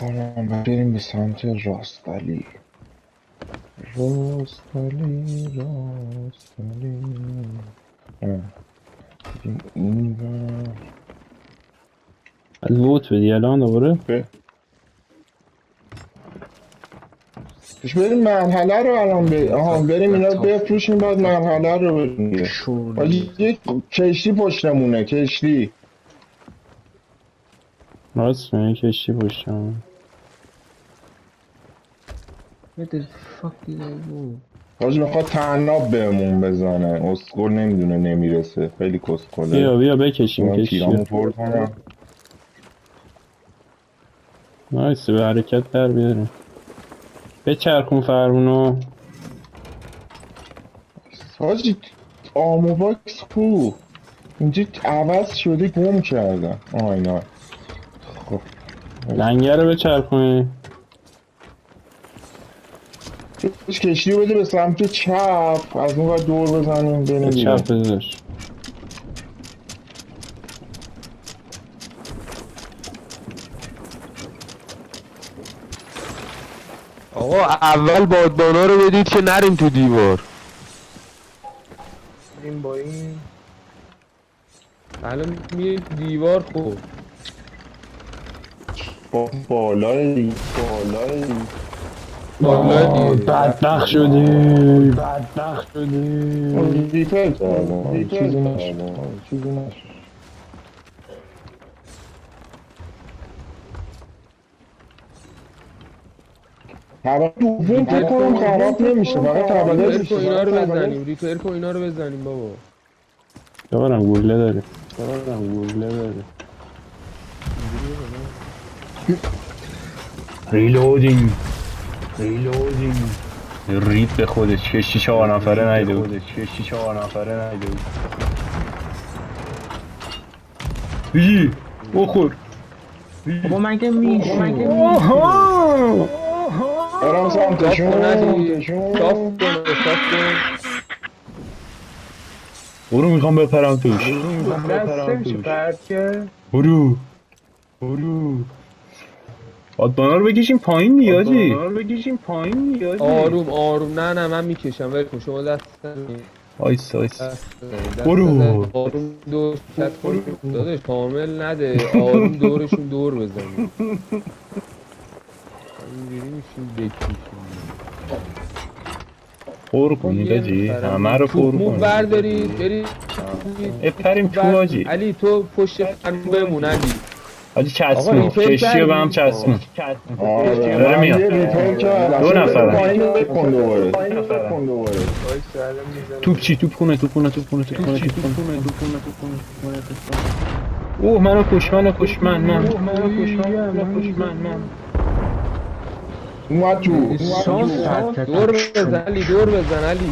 میکنم و بریم به سمت راستالی. راستالی بریم این ور. از لوت بدی الان دوباره؟ پیش بریم مرحله رو الان بریم اینا رو بفروشیم بعد مرحله رو بریم. یک کشتی پشتمونه کشتی. راست میگی کشتی پشتم. What the fuck did I do? حاج میخواد طناب بهمون بزنه. اسکل نمیدونه نمیرسه. خیلی کسکله. بیا بکشیم من کشتی تیرامو پر کنم. نایس به حرکت در بیاریم. بچرخون فرمونو. حاجی آمو باکس کو اینجا عوض شده گم کردم. اینا خب لنگر رو بچرخونی. هیچ کشتی رو بده به سمت چپ از اون ور دور بزنیم بریم به بیرون. چپ بذارش. آقا اول بادبانا رو بدید که نریم تو دیوار. این با این الان میره دیوار. خب بالای دیگه بالای دیگه بدبخت شدی. بدبخت شدی. ریپر کردم چیزی نشد. طبقه دوم فکر کنم خراب نمیشه فقط طبقه ریپر کو اینا رو بزنیم. ریپر کو اینا رو بزنیم بابا. دارم گوله داریم. گوله داریم. ریلودینگ. رید به خودش. کشتی 4 نفره نیده بود. بی بخور. بابا مگه میشه؟ برم سمتشون صاف کن. برو میخوام بپرم توش. برو بادبانا رو بکشیم پایین دیگه. آروم نه من میکشم. ول کن شما دست آیس برو. آروم دور داداش کامل نده. آروم دورشون دور بزنیم. اینجوری میشیم بکشیم. پر کنید آجی همه رو پر کنید. بردارید برید بپریم تو آجی. علی تو پشت فرمون بمون علی. آجی چسبون کشتی رو به هم چسبون. داره میاد. 2 نفر. توپ کنه. اوه منو کش من. اومد تو دور بزن علی.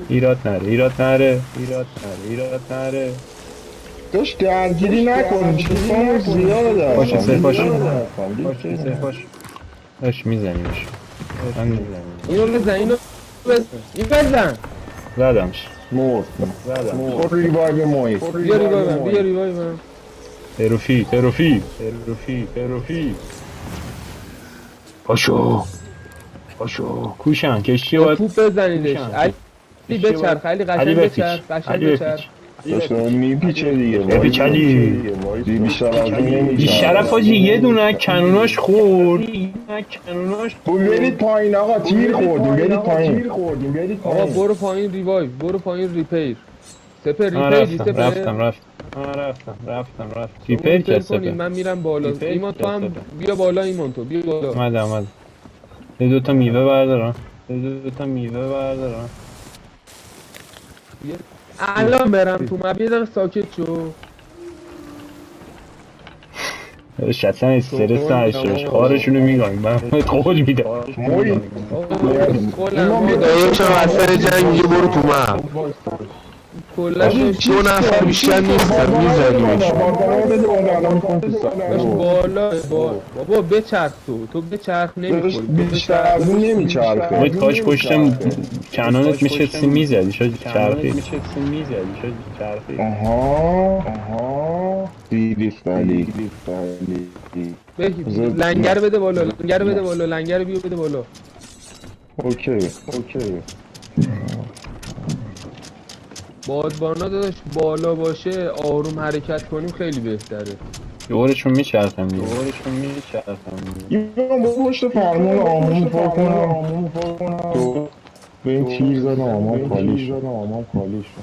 ایراد نره. داشت درگیری نکنیم چیزا زیاده. باشه سرپاش داشت میزنیمش. اینو بزن. زدمش. مرد ریوایو محیط. بیا ریوای من. تروفی پاشو کوشن کشتی باید توپ بزنیدش. علی بچرخ. علی قشنگ بچرخ. داشتم میپیچه دیگه. بپیچ علی. بیشتر از این نمیچه. بیشرف آجی یه دونه کنوناش خورد. برید پایین آقا تیر خوردیم. برید پایین آقا برو پایین ریوایو. برو پایین ریپیر. سپر رفتم ریپیر که سپر. من میرم بالا. ایمان تو هم بیا بالا. بیا بالا. اومدم. یه 2 تا میوه بردارم. الان برم تو مبیدم ساکت شو. اصلا استرس نشوش خارشونو میگم من قول میدم. چه وسط جنگ میگه برو تو مپ. کلش 2 نفر بیشتر نیستن میزنیمش. بالا بابا بچرخ. تو بچرخ نمیخوری. بیشتر از این نمیچرخه. کاش پشتم کنانت میشه میزدی شاید چرخی. آها ریفتالی لنگر بده بالا، لنگر بده بالا، لنگر بیو بده بالا. اوکی. بادبانا داداش بالا باشه آروم حرکت کنیم خیلی بهتره. دورشون میچرخم دیگه. ایمان با پشت فرمون آمون پر کنم تو به این تیر زدم آمان خالی شد.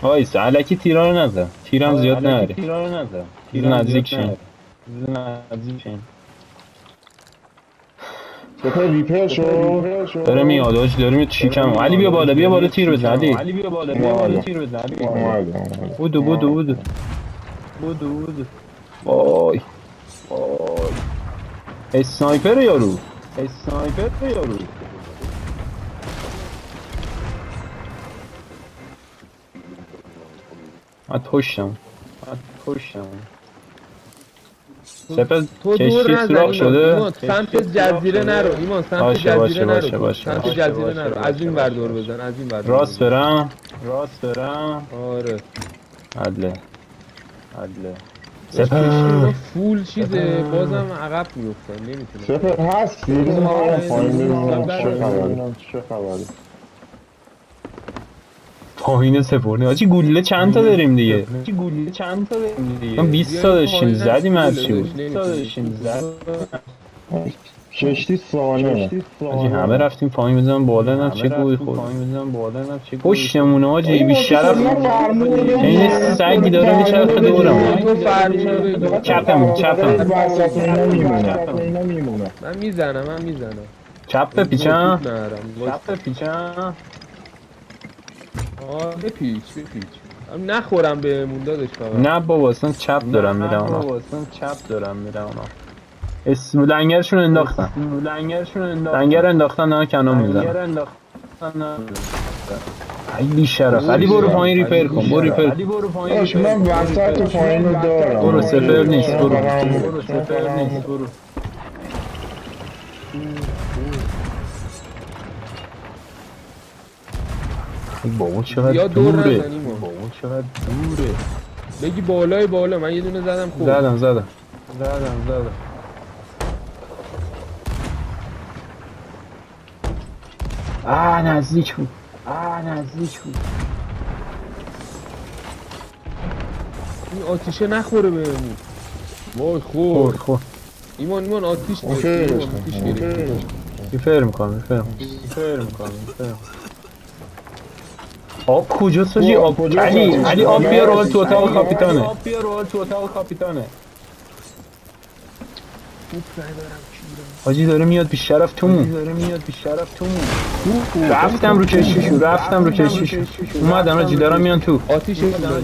وایسا الکی تیرا رو نزن. تیرم زیاد نری. تیر نزدیک شین. سپر ریپر شد. داره میاد آج، داره میاد چیکم. علی بیا بالا تیر بزن علی. اومدم. بودو. وای. اسنایپر یارو. من کشتم. سپر تو کشتی دور نزن سوراخ شده. ایمان، سمت جزیره نرو ایمان، سمت باشه، جزیره نرو، باشه. سمت جزیره نرو، از این ور دور بزن، از این ور دور راست بزن. برم. آره عدله. کشتی اونا فول چیزه بازم عقب میفتن نمیتونم. سپر هستی؟ بزن من پایین ببینم چه خبره. پایین سپرنی آجی گوله چند تا داریم دیگه. من 20 تا داشتیم زدیم هرچی بود. کشتی سالمه. آجی همه رفتیم پایین بزنم بالا نه چه گوی خورد. پشتمونه آجی بیشرف. این سگی داره میچرخه دورم. تو فرمونو بگیر. چپم. وسط اینا میمونه. من میزنم چپ پیچم. بپیچ نخورم بهمون داداش فقط. نه بابا اصلا چپ دارم میرم اونا. اسم لنگرشون انداختن. لنگر انداختن نه کنون میزنن. ای بیشرف. علی برو پایین ریپر کن. باش من وسط پایین رو دارم. برو سپر نیست. برو. بابا چقدر یا دور دوره. نزن ایمان. بگی بالا من یه دونه زدم خوب. زدم. نزدیک بود. این آتیشه نخوره بهمون. وای خور. ایمان آتیش گرفت. ریپر میکنم. آب کجاست آجی؟ آب علی آب بیار اول تو اتاق کاپیتانه. آجی داره میاد بیشرف تومون. رفتم رو کشیشو. اومدم آجی دارم میان تو. آتیش بزن.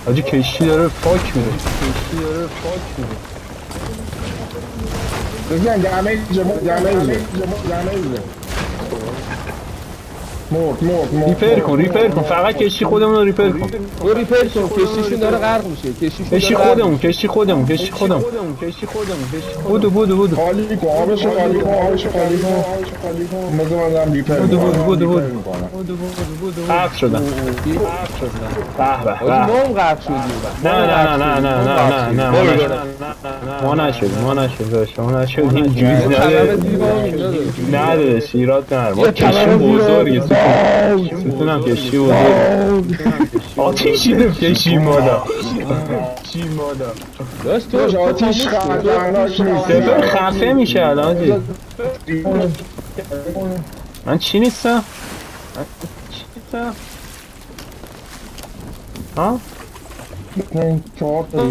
آجی کشتی داره فاک میده. بزن دمیج مرد. ریپر کن فقط کشتی خودمون رو ریپر کن. تو ریپر کن کشتیشون داره غرق میشه. کشتی خودمون. بودو. خالی کن آبشو خالی کن. بزن من ریپر بودو. غرق شدم. ما هم غرق شدیم. نه ما نشدیم جویز نه دادش ایراد نر. ما کشتی بزرگه ستونم کشتی بزرگه. آتیشی رو کشی مادا. داشت آتیش خطرناک نیست. سپر خفه میشه الان جی. من چی نیستم؟ ها؟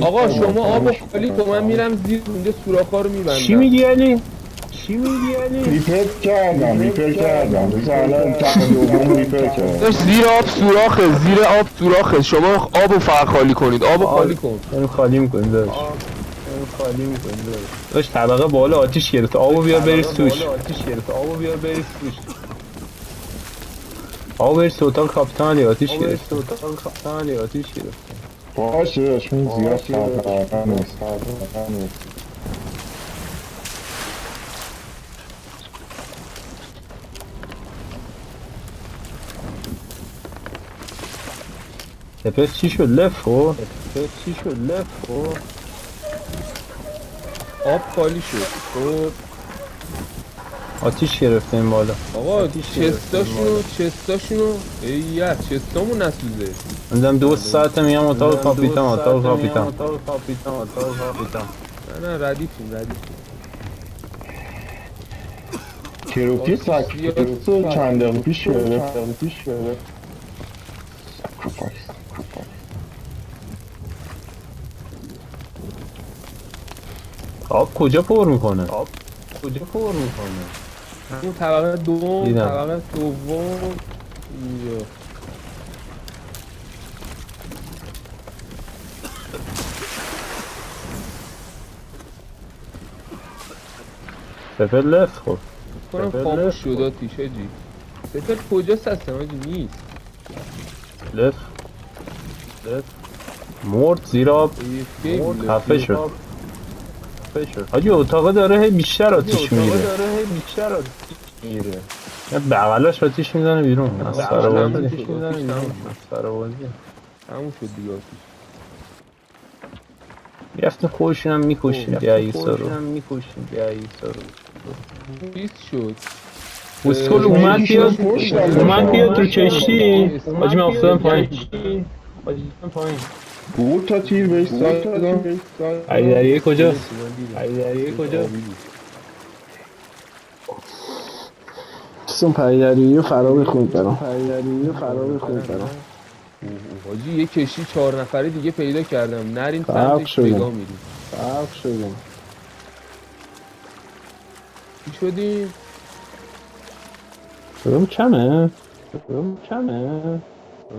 آقا شما آبو خالی کن من میرم زیر اونجا سوراخ‌ها رو میبندم. چی میگی علی؟ ریپر کردم بس الان تقریبا دوم ریپر کردم. زیر آب سوراخه شما آبو فقط خالی کنید. آبو خالی کن. داریم خالی میکنیم داشت طبقه بالا آتیش گرفت. آبو بیار بریز توش. آبو بریز تو اتاق کاپیتان علی آتیش گرفت. باشه داشت من زیاد خطرناک نیست. سپس چی شد لف خورد؟ سپس چی شد لف خورد؟ آب خالی شد. خب آتیش گرفته این بالا. آقا چستاشونو ایه چستامون نسوزه. من 2 ساعته میام اتاق کاپیتان. نه ردیفیم. کروپی ساکت چند دقیقه پیش شده. آب کجا پر میکنه؟ اون طبقه دوم دیدم. اینجا. سپر لف خورد. کنم خاموش شد آتیش هاجی. سپر کجاست هستم هاجی نیست. لف مرد زیر آب. خفه شد. حاجی اتاقه داره هی بیشتر آتیش میگیره. یه بغلاش آتیش میزنه بیرون. مسخره بازی. همون شد دیگه آتیش. رفتیم خودشون هم میکشیم دیاییسا رو. بیست شد. اسکول اومد بیاد تو کشتی. حاجی من افتادم پایین. بود تا تیر بهش زدم. ایدریه کجاست؟ اون پریدریه فرا بخونید برام. حاجی یه کشتی 4 نفره دیگه پیدا کردم. نرین فرق سمتش شدیم. نگاه میریم. چی شدیم؟ شدم کمه؟